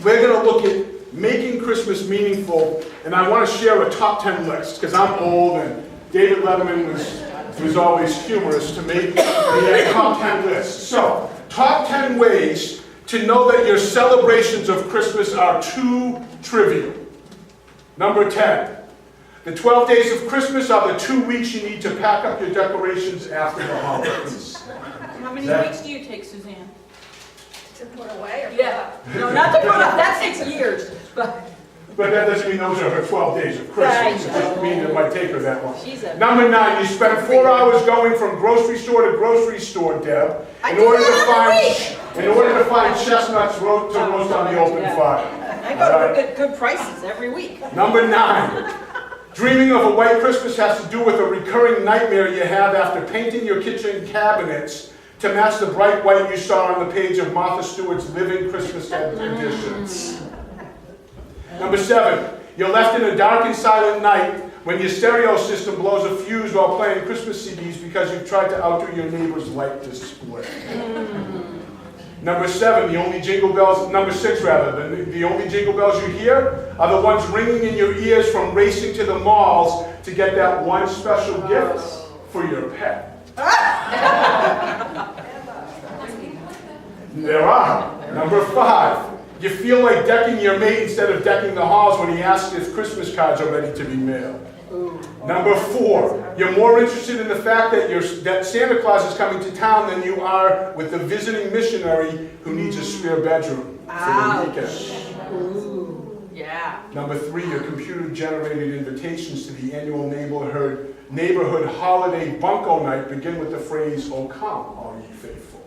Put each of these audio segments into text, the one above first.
we're going to look at making Christmas meaningful, and I want to share a top 10 list, because I'm old, and David Letterman was always humorous to me. He had a top 10 list. So, top 10 ways to know that your celebrations of Christmas are too trivial. Number 10. The 12 days of Christmas are the 2 weeks you need to pack up your decorations after the holidays. How many weeks do you take, Suzanne? To put away or Yeah. No, not to put up. That takes years. But that doesn't mean those are her 12 days of Christmas. It doesn't mean it might take her that long. Number 9, you spend 4 hours going from grocery store to grocery store, Deb, in order to find chestnuts to roast on the open fire. I go to good prices every week. Number 9. Dreaming of a white Christmas has to do with a recurring nightmare you have after painting your kitchen cabinets to match the bright white you saw on the page of Martha Stewart's Living Christmas Editions. Number 7, you're left in a dark and silent night when your stereo system blows a fuse while playing Christmas CDs because you've tried to outdo your neighbor's light display. Number 6 rather, the only jingle bells you hear are the ones ringing in your ears from racing to the malls to get that one special gift for your pet. There are. Number 5, you feel like decking your mate instead of decking the halls when he asks if Christmas cards are ready to be mailed. Number 4, you're more interested in the fact that Santa Claus is coming to town than you are with the visiting missionary who needs a spare bedroom for the weekend. Ooh. Yeah. Number 3, your computer-generated invitations to the annual neighborhood holiday bunko night begin with the phrase, "Oh come, all ye faithful."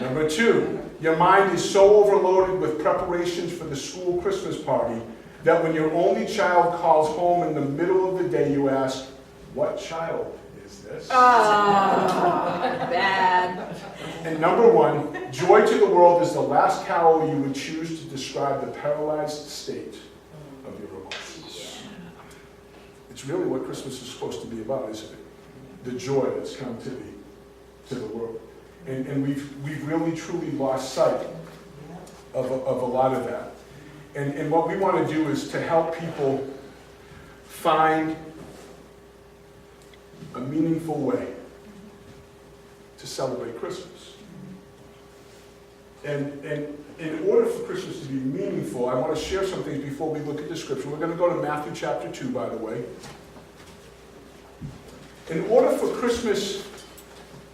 Number 2, your mind is so overloaded with preparations for the school Christmas party that when your only child calls home in the middle of the day, you ask, "What child is this?" Bad. And number 1, joy to the world is the last carol you would choose to describe the paralyzed state of your emotions. It's really what Christmas is supposed to be about, isn't it? The joy that's come to the world. And we've really truly lost sight of a lot of that. And what we want to do is to help people find a meaningful way to celebrate Christmas. And in order for Christmas to be meaningful, I want to share some things before we look at the scripture. We're going to go to Matthew chapter 2, by the way. In order for Christmas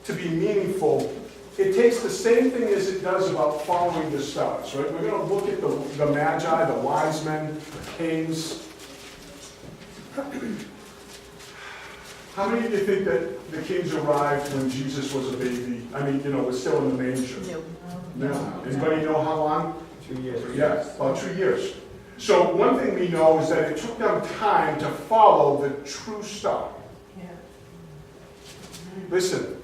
to be meaningful, it takes the same thing as it does about following the stars, right? We're going to look at the Magi, the wise men, the kings. How many of you think that the kings arrived when Jesus was a baby? I mean, was still in the manger? No. Anybody know how long? 2 years. Yeah, about 2 years. So one thing we know is that it took them time to follow the true star. Yeah. Listen.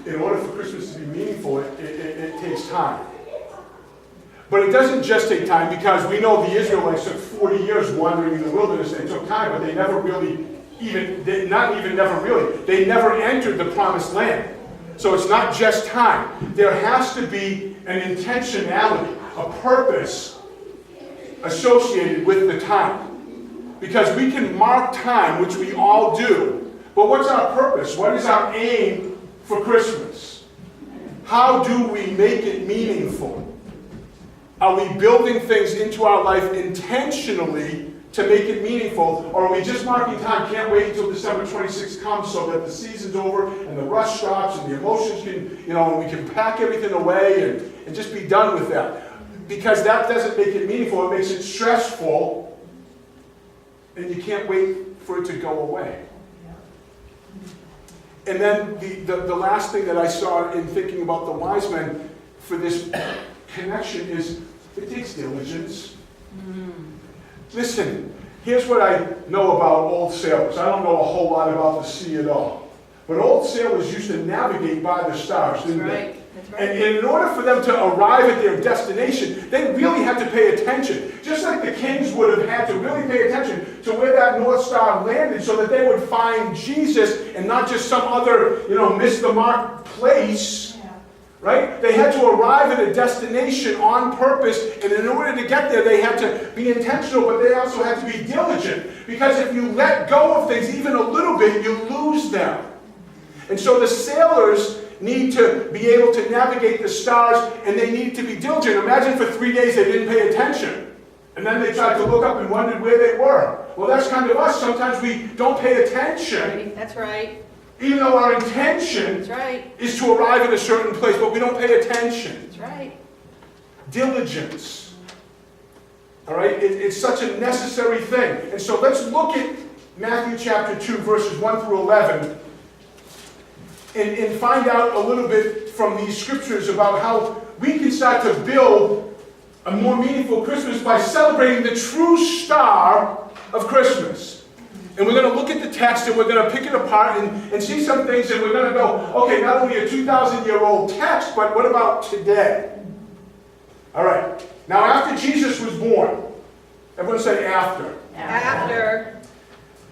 In order for Christmas to be meaningful, it takes time. But it doesn't just take time, because we know the Israelites took 40 years wandering in the wilderness. They took time, but they never entered the promised land. So it's not just time. There has to be an intentionality, a purpose associated with the time. Because we can mark time, which we all do, but what's our purpose? What is our aim for Christmas? How do we make it meaningful? Are we building things into our life intentionally to make it meaningful, or are we just marking time, can't wait until December 26th comes so that the season's over and the rush stops and the emotions can, and we can pack everything away and just be done with that? Because that doesn't make it meaningful, it makes it stressful, and you can't wait for it to go away. And then the last thing that I saw in thinking about the wise men for this connection is it takes diligence. Listen, here's what I know about old sailors. I don't know a whole lot about the sea at all. But old sailors used to navigate by the stars, didn't they? That's right. And in order for them to arrive at their destination, they really had to pay attention. Just like the kings would have had to really pay attention to where that North Star landed so that they would find Jesus and not just some other, miss the mark place. right? They had to arrive at a destination on purpose, and in order to get there, they had to be intentional, but they also had to be diligent. Because if you let go of things even a little bit, you lose them. And so the sailors need to be able to navigate the stars, and they need to be diligent. Imagine for 3 days they didn't pay attention. And then they tried to look up and wondered where they were. Well, that's kind of us. Sometimes we don't pay attention. That's right. Even though our intention That's right. is to arrive at a certain place, but we don't pay attention. That's right. Diligence. All right? It's such a necessary thing. And so let's look at Matthew chapter 2, verses 1 through 11, and find out a little bit from these scriptures about how we can start to build a more meaningful Christmas by celebrating the true star of Christmas. And we're going to look at the text and we're going to pick it apart and see some things, and we're going to go, okay, not only a 2,000-year-old text, but what about today? All right. Now, after Jesus was born, everyone say after. After.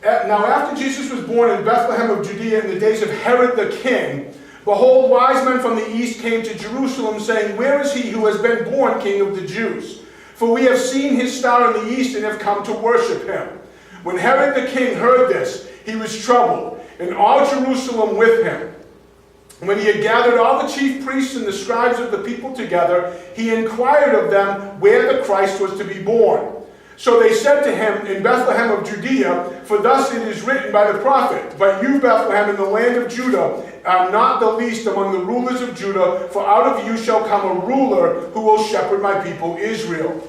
Now, after Jesus was born in Bethlehem of Judea in the days of Herod the king, behold, wise men from the east came to Jerusalem, saying, where is he who has been born King of the Jews? For we have seen his star in the east and have come to worship him. When Herod the king heard this, he was troubled, and all Jerusalem with him. When he had gathered all the chief priests and the scribes of the people together, he inquired of them where the Christ was to be born. So they said to him, in Bethlehem of Judea, for thus it is written by the prophet, but you, Bethlehem, in the land of Judah, are not the least among the rulers of Judah, for out of you shall come a ruler who will shepherd my people Israel.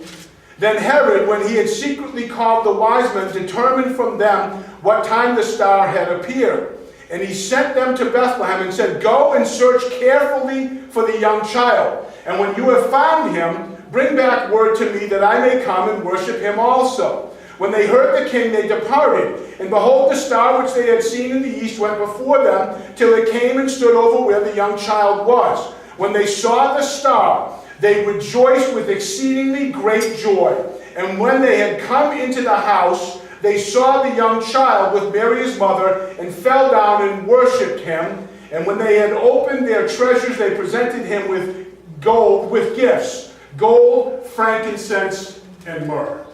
Then Herod, when he had secretly called the wise men, determined from them what time the star had appeared. And he sent them to Bethlehem and said, go and search carefully for the young child. And when you have found him, bring back word to me that I may come and worship him also. When they heard the king, they departed. And behold, the star which they had seen in the east went before them, till it came and stood over where the young child was. When they saw the star, they rejoiced with exceedingly great joy. And when they had come into the house, they saw the young child with Mary his mother, and fell down and worshipped him. And when they had opened their treasures, they presented him with gold, with gifts, gold, frankincense, and myrrh.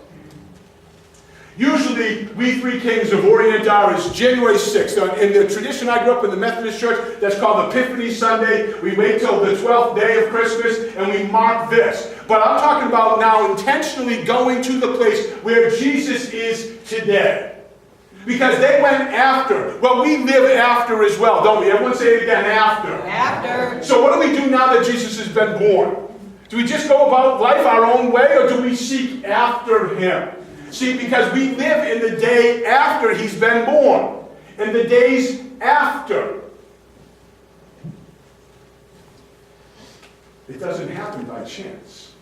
Usually, we three kings of Orient are is January 6th. In the tradition I grew up in the Methodist Church, that's called Epiphany Sunday. We wait till the 12th day of Christmas and we mark this. But I'm talking about now intentionally going to the place where Jesus is today. Because they went after. Well, we live after as well, don't we? Everyone say it again, after. After. So what do we do now that Jesus has been born? Do we just go about life our own way, or do we seek after him? See, because we live in the day after he's been born, in the days after. It doesn't happen by chance.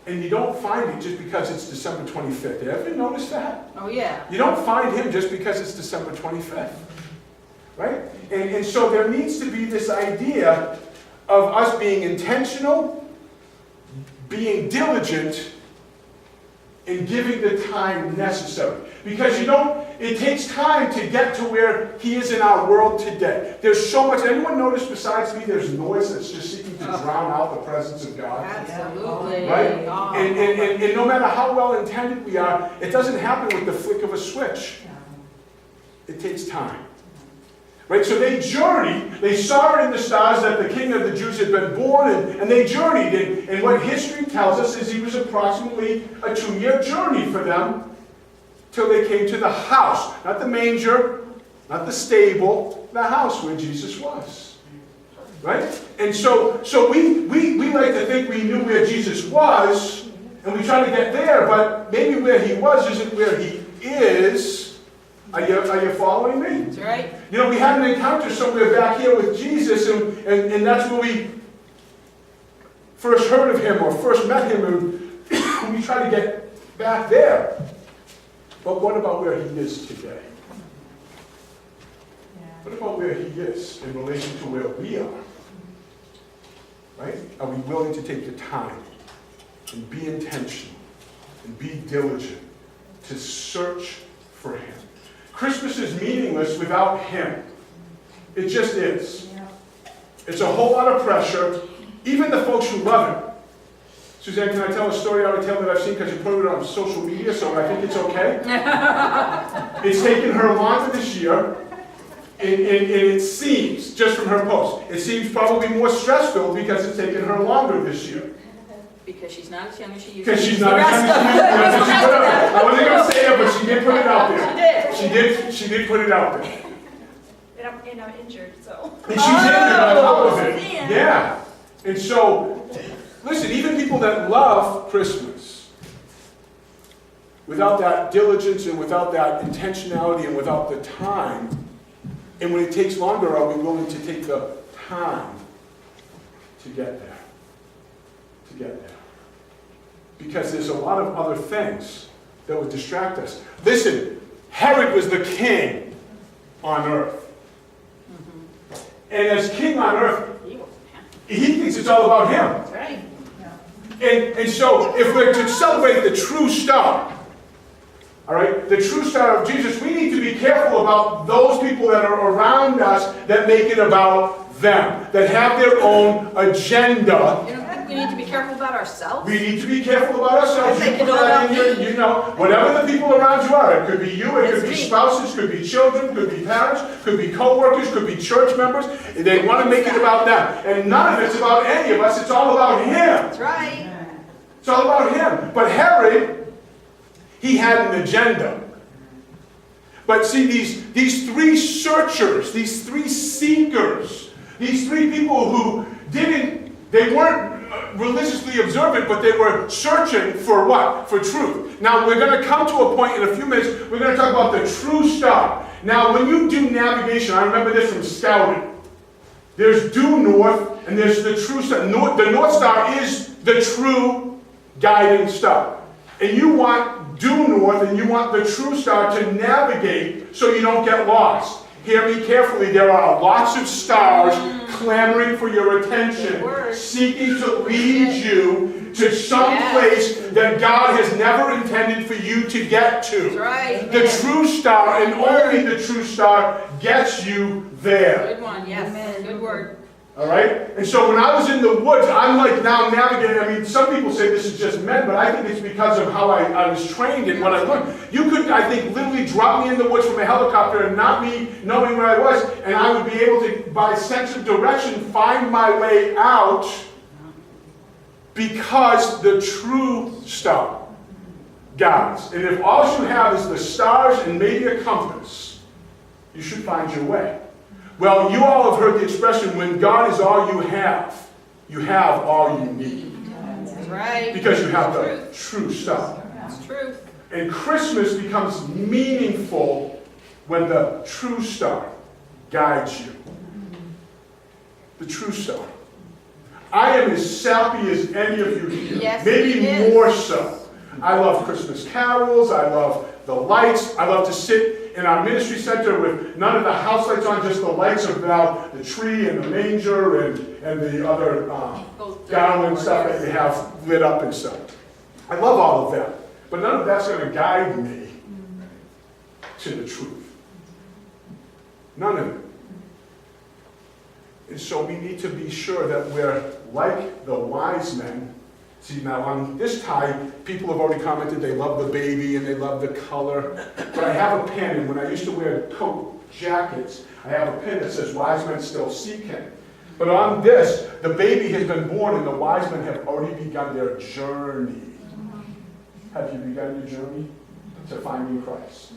And you don't find it just because it's December 25th. Did you ever notice that? Oh, yeah. You don't find him just because it's December 25th. Right? And so there needs to be this idea of us being intentional, being diligent, and giving the time necessary. Because it takes time to get to where he is in our world today. There's so much. Anyone notice besides me there's noise that's just seeking to drown out the presence of God? Absolutely. Right? Oh. And no matter how well intended we are, it doesn't happen with the flick of a switch. It takes time. Right? So they journeyed. They saw it in the stars that the King of the Jews had been born, and they journeyed. And what history tells us is he was approximately a 2-year journey for them till they came to the house. Not the manger, not the stable, the house where Jesus was. Right? And so we like to think we knew where Jesus was, and we try to get there, but maybe where he was isn't where he is. Are you following me? That's right. You know, we had an encounter somewhere back here with Jesus, and that's where we first heard of him or first met him, and we try to get back there. But what about where he is today? What about where he is in relation to where we are? Right? Are we willing to take the time and be intentional and be diligent to search for him? Christmas is meaningless without him. It just is. It's a whole lot of pressure. Even the folks who love it. Suzanne, can I tell a story out of tale that I've seen because you put it on social media, so I think it's okay? It's taken her longer this year, and it seems, just from her post, it seems probably more stress-filled because it's taken her longer this year. Because she's not as young as she used to be. Because she's not as young as she used to be. I wasn't going to say it, but she did put it out there. She did. She did put it out there. And I'm injured, so. And she's injured on top of it. man. Yeah. And so, listen, even people that love Christmas, without that diligence and without that intentionality and without the time, and when it takes longer, are we willing to take the time to get there? To get there. Because there's a lot of other things that would distract us. Listen, Herod was the king on earth. And as king on earth, he thinks it's all about him. That's right. And so, if we're to celebrate the true star, all right, the true star of Jesus, we need to be careful about those people that are around us that make it about them, that have their own agenda. You know, we need to be careful about ourselves. We need to be careful about ourselves. I think You put it's all that in about here, you know, whatever the people around you are. It could be you, it It's could be me. spouses, could be children, could be parents, could be co-workers, could be church members. They want to make it about them. And none of it's about any of us. It's all about him. That's right. It's all about him. But Herod, he had an agenda. But see, these three searchers, these three seekers, these three people who they weren't religiously observant, but they were searching for what? For truth. Now, we're going to come to a point in a few minutes, we're going to talk about the true star. Now, when you do navigation, I remember this from scouting. There's due north, and there's the true star. The North Star is the true guiding star. And you want due north, and you want the true star to navigate so you don't get lost. Hear me carefully, there are lots of stars clamoring for your attention, seeking to lead you to some place that God has never intended for you to get to. That's right. The true star, and only the true star, gets you there. Good one, yes. Good word. All right? And so when I was in the woods, I'm like now navigating. I mean, some people say this is just men, but I think it's because of how I was trained and what I learned. You could, I think, literally drop me in the woods from a helicopter and not me knowing where I was, and I would be able to, by sense of direction, find my way out because the true star guides. And if all you have is the stars and maybe a compass, you should find your way. Well, you all have heard the expression, when God is all you have all you need. That's right. Because you have the true star. That's truth. And Christmas becomes meaningful when the true star guides you. The true star. I am as sappy as any of you here. Yes, Maybe he is. more so. I love Christmas carols. I love the lights. I love to sit in our ministry center with none of the house lights on, just the lights about the tree and the manger and the other garland stuff that you have lit up and stuff. I love all of that. But none of that's going to guide me to the truth. None of it. And so we need to be sure that we're like the wise men. See, now on this tie, people have already commented they love the baby and they love the color. But I have a pin, and when I used to wear coat jackets, I have a pin that says, "Wise men still seek him." But on this, the baby has been born and the wise men have already begun their journey. Have you begun your journey to finding Christ?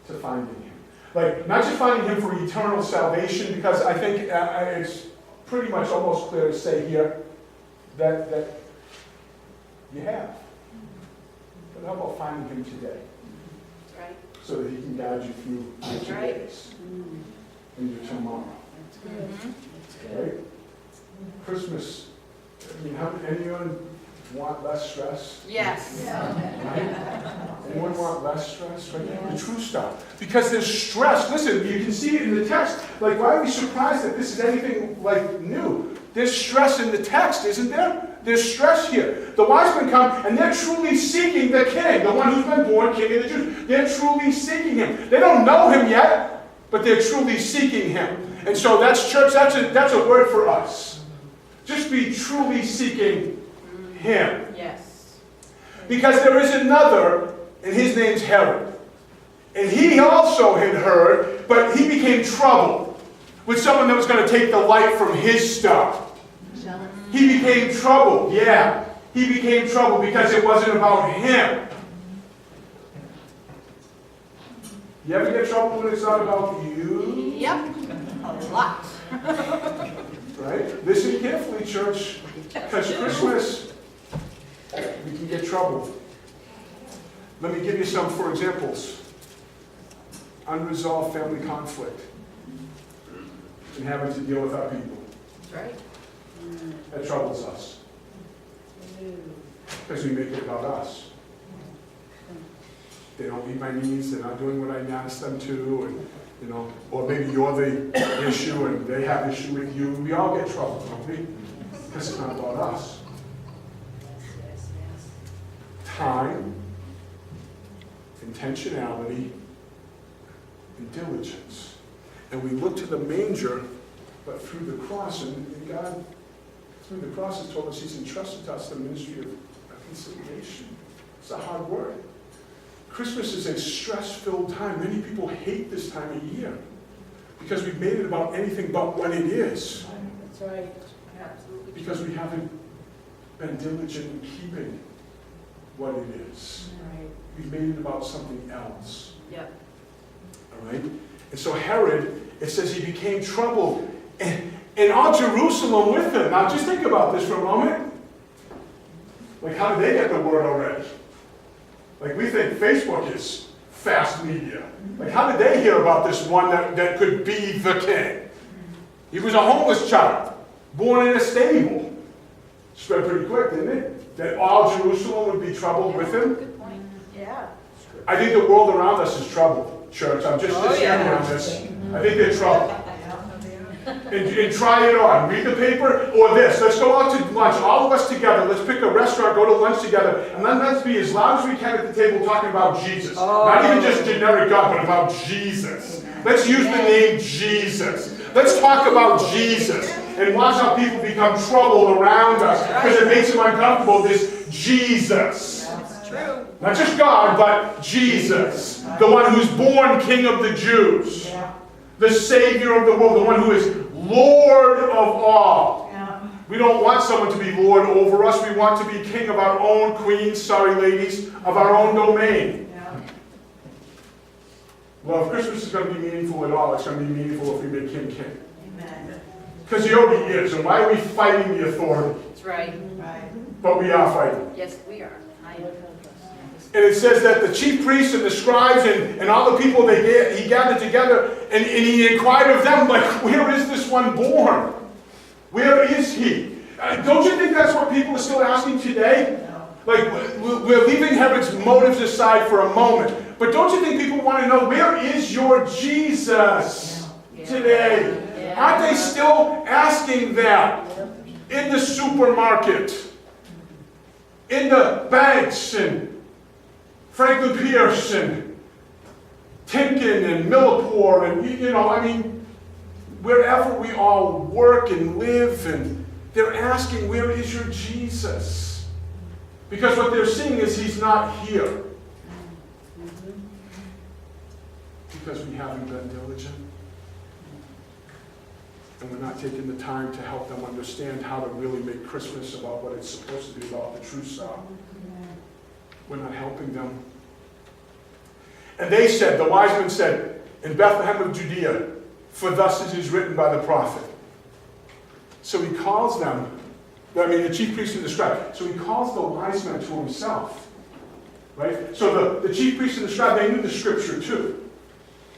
To finding him. Like, not just finding him for eternal salvation, because I think it's pretty much almost clear to say here that you have. But how about finding him today? That's right. So that he can guide you through your days and your tomorrow. Right? Christmas, I mean, anyone want less stress? Yes. Right? Anyone want less stress? Right? The true stuff. Because there's stress. Listen, you can see it in the text. Like, why are we surprised that this is anything like new? There's stress in the text, isn't there? There's stress here. The wise men come, and they're truly seeking the king, the one who's been born king of the Jews. They're truly seeking him. They don't know him yet, but they're truly seeking him. And so that's church, that's a word for us. Just be truly seeking Him. Yes. Because there is another, and his name's Herod. And he also had heard, but he became troubled with someone that was going to take the light from his star. He became troubled, yeah. He became troubled because it wasn't about him. You ever get trouble when it's not about you? Yep. A lot. Right? Listen carefully, church. Because Christmas, we can get troubled. Let me give you some, for examples. Unresolved family conflict. And having to deal with our people. That's right. That troubles us. Because we make it about us. They don't meet my needs, they're not doing what I asked them to, and or maybe you're the issue and they have issue with you. We all get trouble, don't we? Because it's not about us. Time, intentionality, and diligence. And we look to the manger, but through the cross, and God, through the cross, has told us He's entrusted to us the ministry of reconciliation. It's a hard word. Christmas is a stress-filled time. Many people hate this time of year because we've made it about anything but what it is. That's right. Absolutely. Because we haven't been diligent in keeping what it is. Right. We've made it about something else. Yep. All right? And so Herod, it says he became troubled, and all Jerusalem with him. Now just think about this for a moment. Like, how did they get the word already? Like, we think Facebook is fast media. Like, how did they hear about this one that could be the king? He was a homeless child, born in a stable. Spread pretty quick, didn't it? That all Jerusalem would be troubled with him. Good point. Yeah. I think the world around us is troubled, church. I'm just sharing on this. I think they're troubled. And try it on. Read the paper or this. Let's go out to lunch, all of us together. Let's pick a restaurant, go to lunch together, and then let's be as loud as we can at the table talking about Jesus. Not even just generic God, but about Jesus. Let's use the name Jesus. Let's talk about Jesus and watch how people become troubled around us because it makes them uncomfortable, this Jesus. That's true. Not just God, but Jesus. The one who's born King of the Jews. The Savior of the world, the one who is Lord of all. We don't want someone to be Lord over us. We want to be king of our own, queens, sorry ladies, of our own domain. Well, if Christmas is going to be meaningful at all, it's going to be meaningful if we make Him king. Because He already is, and why are we fighting the authority? That's right. But we are fighting. Yes, we are. And it says that the chief priests and the scribes and all the people he gathered together, and he inquired of them, like, where is this one born? Where is he? Don't you think that's what people are still asking today? Like, we're leaving Herod's motives aside for a moment. But don't you think people want to know, where is your Jesus today? Aren't they still asking that? In the supermarket, in the banks, and Franklin Pierce and Timken and Millipore and, wherever we all work and live, and they're asking, where is your Jesus? Because what they're seeing is He's not here. Because we haven't been diligent. And we're not taking the time to help them understand how to really make Christmas about what it's supposed to be about, the true star. We're not helping them. And they said, the wise men said, in Bethlehem of Judea, for thus it is written by the prophet. So He calls them, the chief priest and the scribe. So He calls the wise men to Himself. Right? So the chief priest and the scribe, they knew the scripture too.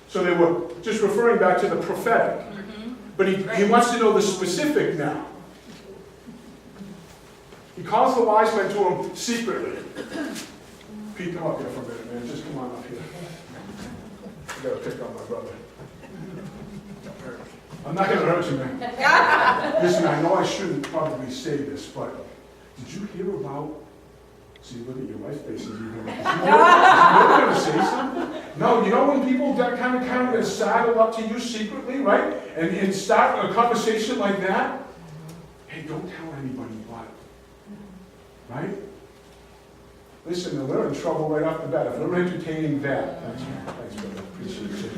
So they were just referring back to the prophetic. But he wants to know the specific now. He calls the wise men to Him secretly. Pete, come up here for a minute, man. Just come on up here. I gotta pick on my brother. I'm not gonna hurt you, man. Listen, I know I shouldn't probably say this, but did you hear about? See, look at your wife's face. Is he really gonna say something? No, you know when people that kind of saddle up to you secretly, right? And start a conversation like that? Hey, don't tell anybody what. Right? Listen, we're in trouble right off the bat. If we're entertaining that, thanks, brother. Appreciate it.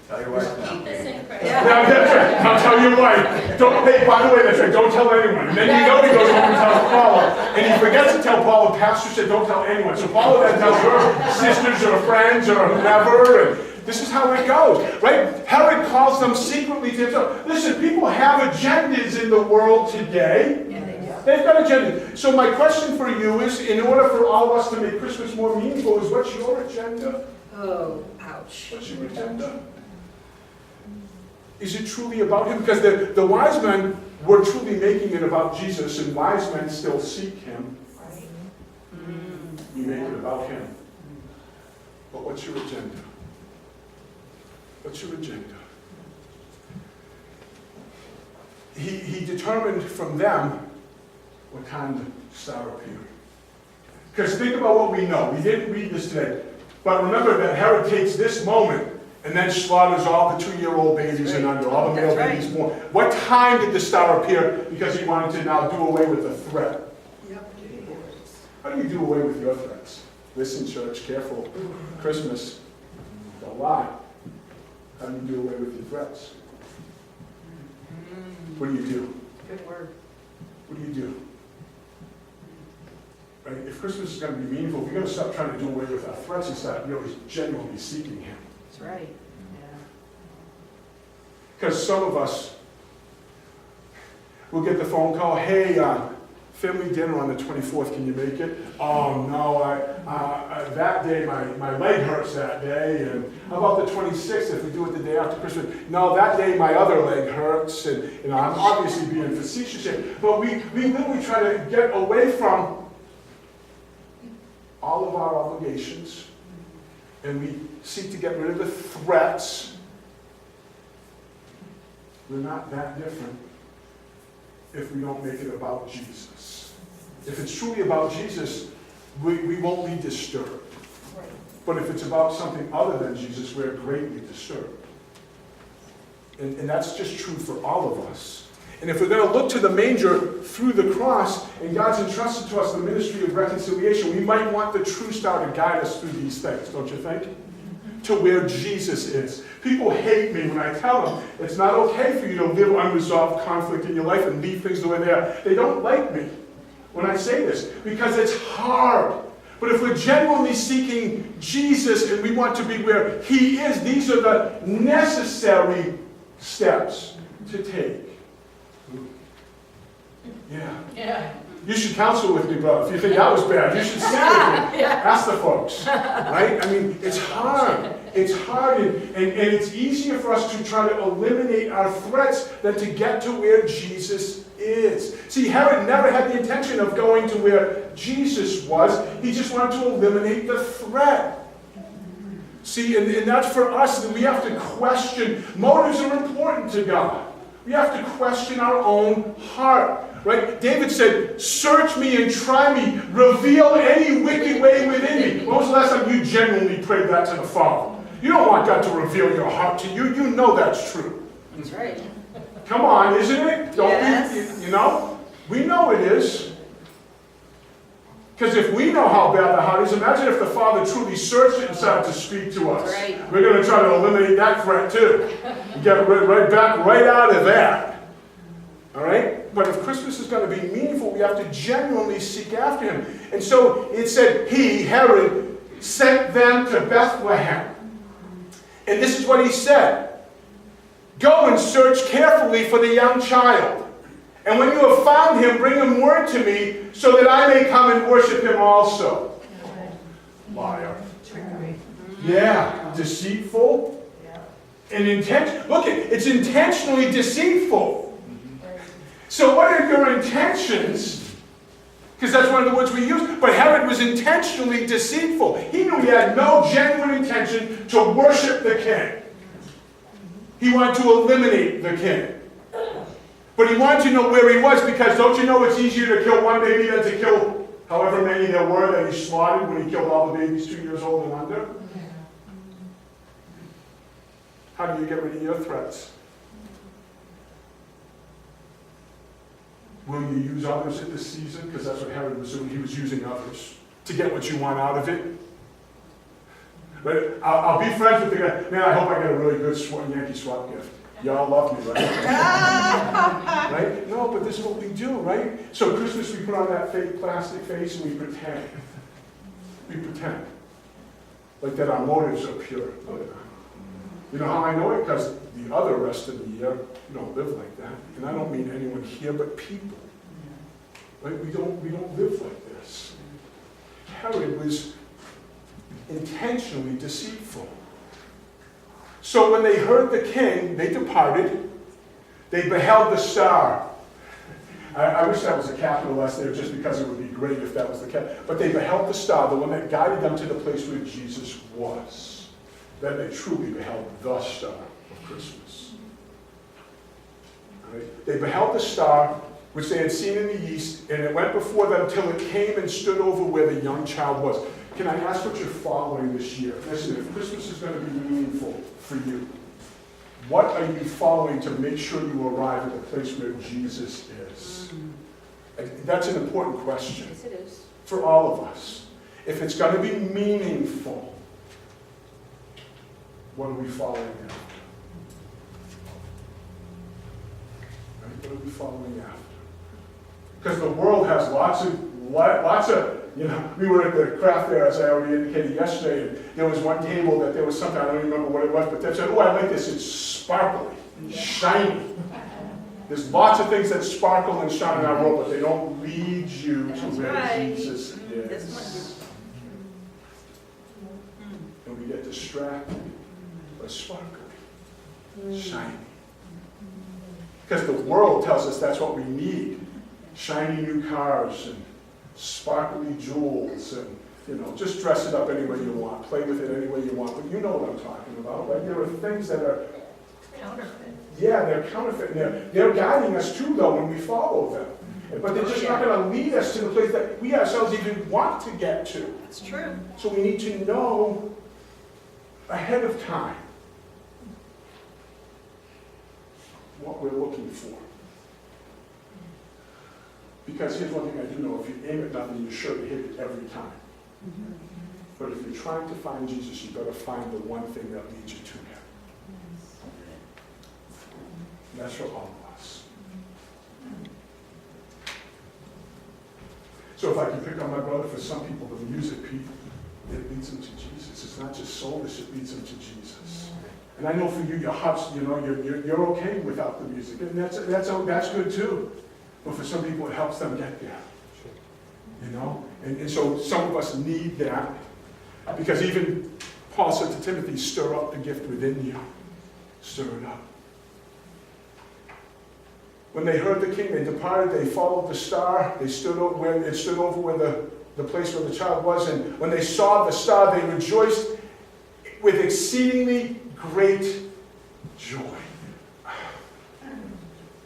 Tell your wife now. Keep this in prayer. Yeah, that's right. I'll tell your wife. Hey, by the way, that's right. Don't tell anyone. And then you know he goes home and tells Paula. And he forgets to tell Paula. Pastor said, don't tell anyone. So Paula then tells her sisters or friends or whomever. And this is how it goes, right? Herod calls them secretly to himself. Listen, people have agendas in the world today. Yeah, they do. They've got agendas. So my question for you is, in order for all of us to make Christmas more meaningful, is what's your agenda? Oh, ouch. What's your agenda? Is it truly about him? Because the wise men were truly making it about Jesus, and wise men still seek him. Right. We make it about him. But what's your agenda? What's your agenda? He determined from them what time the star appeared. Because think about what we know. We didn't read this today. But remember that Herod takes this moment and then slaughters all the 2-year-old babies and under, all the male babies born. What time did the star appear? Because he wanted to now do away with the threat. Yep. How do you do away with your threats? Listen, church, careful. Christmas, a lot. How do you do away with your threats? What do? Good word. What do? Right? If Christmas is going to be meaningful, we're going to stop trying to do away with our threats and start really genuinely seeking him. That's right. Yeah. Because some of us will get the phone call, hey, family dinner on the 24th, can you make it? Oh, no, that day, my leg hurts that day. And how about the 26th, if we do it the day after Christmas? No, that day my other leg hurts. And I'm obviously being facetious here. But we literally try to get away from all of our obligations. And we seek to get rid of the threats. We're not that different if we don't make it about Jesus. If it's truly about Jesus, we won't be disturbed. Right. But if it's about something other than Jesus, we're greatly disturbed. And that's just true for all of us. And if we're going to look to the manger through the cross, and God's entrusted to us the ministry of reconciliation, we might want the true star to guide us through these things, don't you think? To where Jesus is. People hate me when I tell them it's not okay for you to live unresolved conflict in your life and leave things the way they are. They don't like me when I say this because it's hard. But if we're genuinely seeking Jesus and we want to be where he is, these are the necessary steps to take. Yeah. You should counsel with me, brother. If you think that was bad, you should sit with me. Ask the folks. Right? I mean, it's hard. It's hard, and it's easier for us to try to eliminate our threats than to get to where Jesus is. See, Herod never had the intention of going to where Jesus was. He just wanted to eliminate the threat. See, and that's for us, that we have to question. Motives are important to God. We have to question our own heart. Right? David said, search me and try me. Reveal any wicked way within me. When was the last time you genuinely prayed that to the Father? You don't want God to reveal your heart to you. You know that's true. That's right. Come on, isn't it? Don't Yes. you know? We know it is. Because if we know how bad the heart is, imagine if the Father truly searched it and started to speak to us. That's right. We're going to try to eliminate that threat too. Get right back right out of that. All right? But if Christmas is going to be meaningful, we have to genuinely seek after him. And so it said, he, Herod, sent them to Bethlehem. And this is what he said. Go and search carefully for the young child. And when you have found him, bring him word to me, so that I may come and worship him also. Liar. Trickery. Yeah. Deceitful. Yeah. And look, it's intentionally deceitful. So what are your intentions? Because that's one of the words we use. But Herod was intentionally deceitful. He knew he had no genuine intention to worship the king. He wanted to eliminate the king. But he wanted to know where he was, because don't you know it's easier to kill one baby than to kill however many there were that he slaughtered when he killed all the babies 2 years old and under? How do you get rid of your threats? Will you use others at this season? Because that's what Herod was doing. He was using others to get what you want out of it. But I'll be friends with the guy. Man, I hope I get a really good Yankee swap gift. Y'all love me, right? Right? No, but this is what we do, right? So Christmas, we put on that fake plastic face and we pretend. We pretend. Like that our motives are pure. You know how I know it? Because the other rest of the year, you don't live like that. And I don't mean anyone here, but people. Right? We don't live like this. Herod was intentionally deceitful. So when they heard the king, they departed. They beheld the star. I wish that was a capital S there, just because it would be great if that was the capital. But they beheld the star, the one that guided them to the place where Jesus was. Then they truly beheld the star of Christmas. Right? They beheld the star, which they had seen in the east, and it went before them till it came and stood over where the young child was. Can I ask what you're following this year? Listen, if Christmas is going to be meaningful for you, what are you following to make sure you arrive at the place where Jesus is? That's an important question. Yes, it is. For all of us. If it's going to be meaningful, what are we following after? Right? What are we following after? Because the world has lots of, you know, we were at the craft fair, as I already indicated yesterday, and there was one table that there was something, I don't remember what it was, but they said, oh, I like this, it's sparkly, shiny. There's lots of things that sparkle and shine in our world, but they don't lead you to where Jesus is. This one. And we get distracted by sparkly, shiny. Because the world tells us that's what we need. Shiny new cars and sparkly jewels and, you know, just dress it up any way you want, play with it any way you want. But you know what I'm talking about, right? There are things that are Counterfeit. yeah, they're counterfeit. And they're guiding us too, though, when we follow them. But they're just not going to lead us to the place that we ourselves even want to get to. That's true. So we need to know ahead of time what we're looking for. Because here's one thing I do know, if you aim at nothing, you're sure to hit it every time. But if you're trying to find Jesus, you better find the one thing that leads you to him. And that's for all of us. So if I can pick on my brother, for some people, the music, it leads them to Jesus. It's not just soulish, it leads them to Jesus. And I know for you, your heart's, you know, you're okay without the music. And that's good too. But for some people, it helps them get there. You know? And so some of us need that. Because even Paul said to Timothy, stir up the gift within you. Stir it up. When they heard the king, they departed, they followed the star. They stood over where the place where the child was. And when they saw the star, they rejoiced with exceedingly great joy.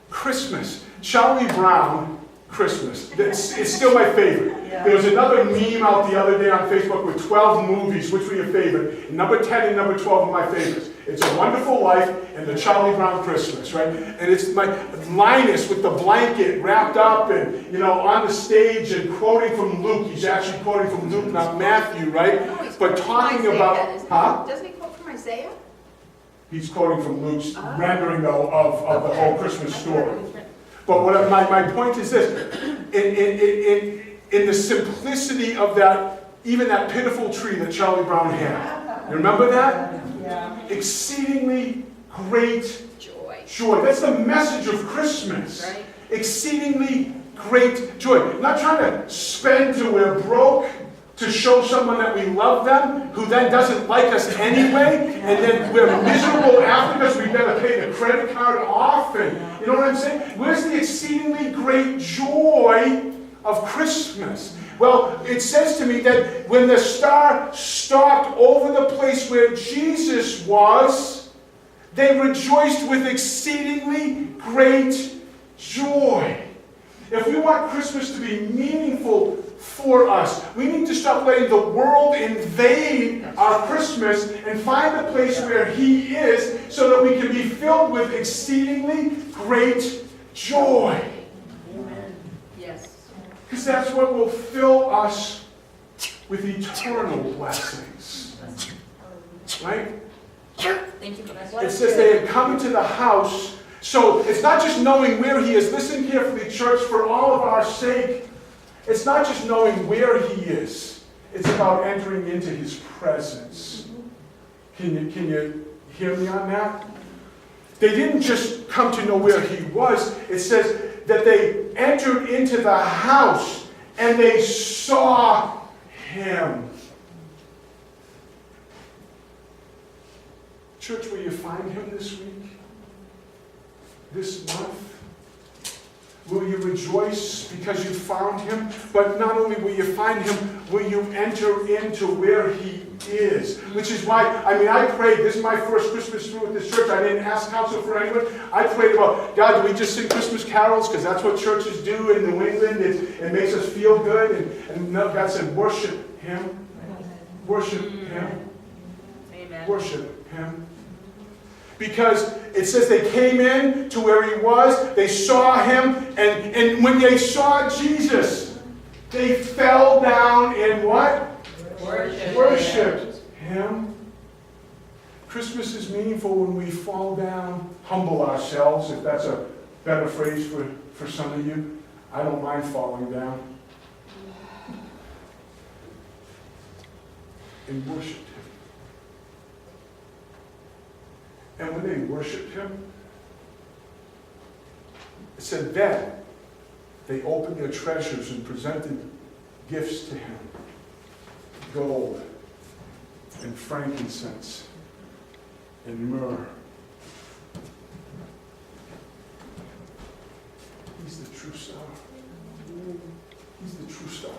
Christmas. Charlie Brown, Christmas. It's still my favorite. Yeah. There was another meme out the other day on Facebook with 12 movies. Which were your favorite? Number 10 and number 12 are my favorites. It's A Wonderful Life and the Charlie Brown Christmas, right? And it's my Linus with the blanket wrapped up and, you know, on the stage and quoting from Luke. He's actually quoting from Luke, not Matthew, right? No, he's But quoting talking from Isaiah, about, isn't he? huh? Doesn't he quote from Isaiah? He's quoting from Luke's rendering, though, of the whole Christmas story. Okay. But what my point is this, in the simplicity of that, even that pitiful tree that Charlie Brown had. You remember that? Yeah. Exceedingly great Joy. joy. That's the message of Christmas. Right. Exceedingly great joy. I'm not trying to spend till we're broke to show someone that we love them, who then doesn't like us anyway, and then we're miserable after because we better pay the credit card off, and you know what I'm saying? Where's the exceedingly great joy of Christmas? Well, it says to me that when the star stopped over the place where Jesus was, they rejoiced with exceedingly great joy. If we want Christmas to be meaningful for for us. We need to stop letting the world invade our Christmas and find the place where He is so that we can be filled with exceedingly great joy. Amen. Yes. Because that's what will fill us with eternal blessings. Right? Thank you for that. It says they had come into the house. So it's not just knowing where He is. Listen carefully, church, for all of our sake. It's not just knowing where He is. It's about entering into His presence. Can you hear me on that? They didn't just come to know where He was. It says that they entered into the house and they saw Him. Church, will you find Him this week? This month? Will you rejoice because you found Him? But not only will you find Him, will you enter into where He is? Which is why, I prayed, this is my first Christmas through with this church. I didn't ask counsel for anyone. I prayed about, God, do we just sing Christmas carols? Because that's what churches do in New England. It makes us feel good. And no, God said, worship Him. Worship Him. Amen. Worship Him. Because it says they came in to where He was, they saw Him, and when they saw Jesus, they fell down and what? Worshipped Him. Christmas is meaningful when we fall down, humble ourselves, if that's a better phrase for some of you. I don't mind falling down. And worshiped Him. And when they worshipped Him, it said then they opened their treasures and presented gifts to Him. Gold and frankincense and myrrh. He's the true star. He's the true star.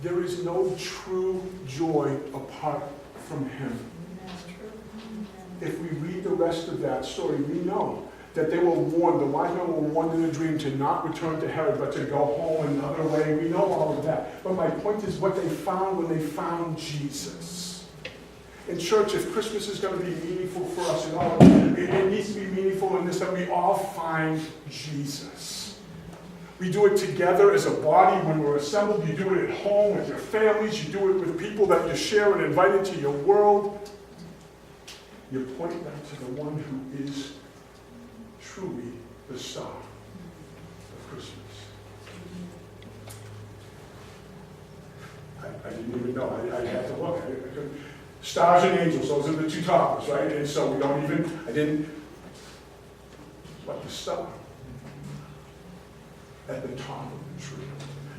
There is no true joy apart from Him. If we read the rest of that story, we know that they were warned, the wise men were warned in a dream to not return to Herod, but to go home another way. We know all of that. But my point is what they found when they found Jesus. In church, if Christmas is going to be meaningful for us at all, it needs to be meaningful in this, that we all find Jesus. We do it together as a body when we're assembled. You do it at home with your families. You do it with people that you share and invite into your world. You point them to the one who is truly the star of Christmas. I didn't even know. I had to look. Stars and angels, those are the two topics, right? And so but the star at the top of the tree.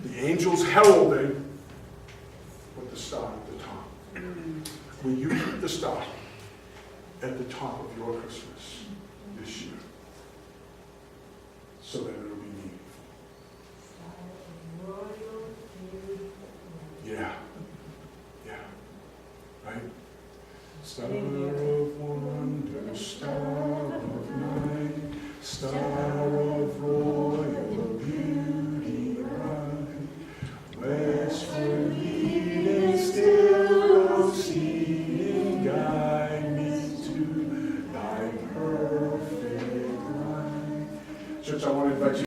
The angels heralded, but the star at the top. Will you keep the star at the top of your Christmas this year so that it'll be meaningful? Yeah. Right? Star of wonder, star of night, star of royal beauty.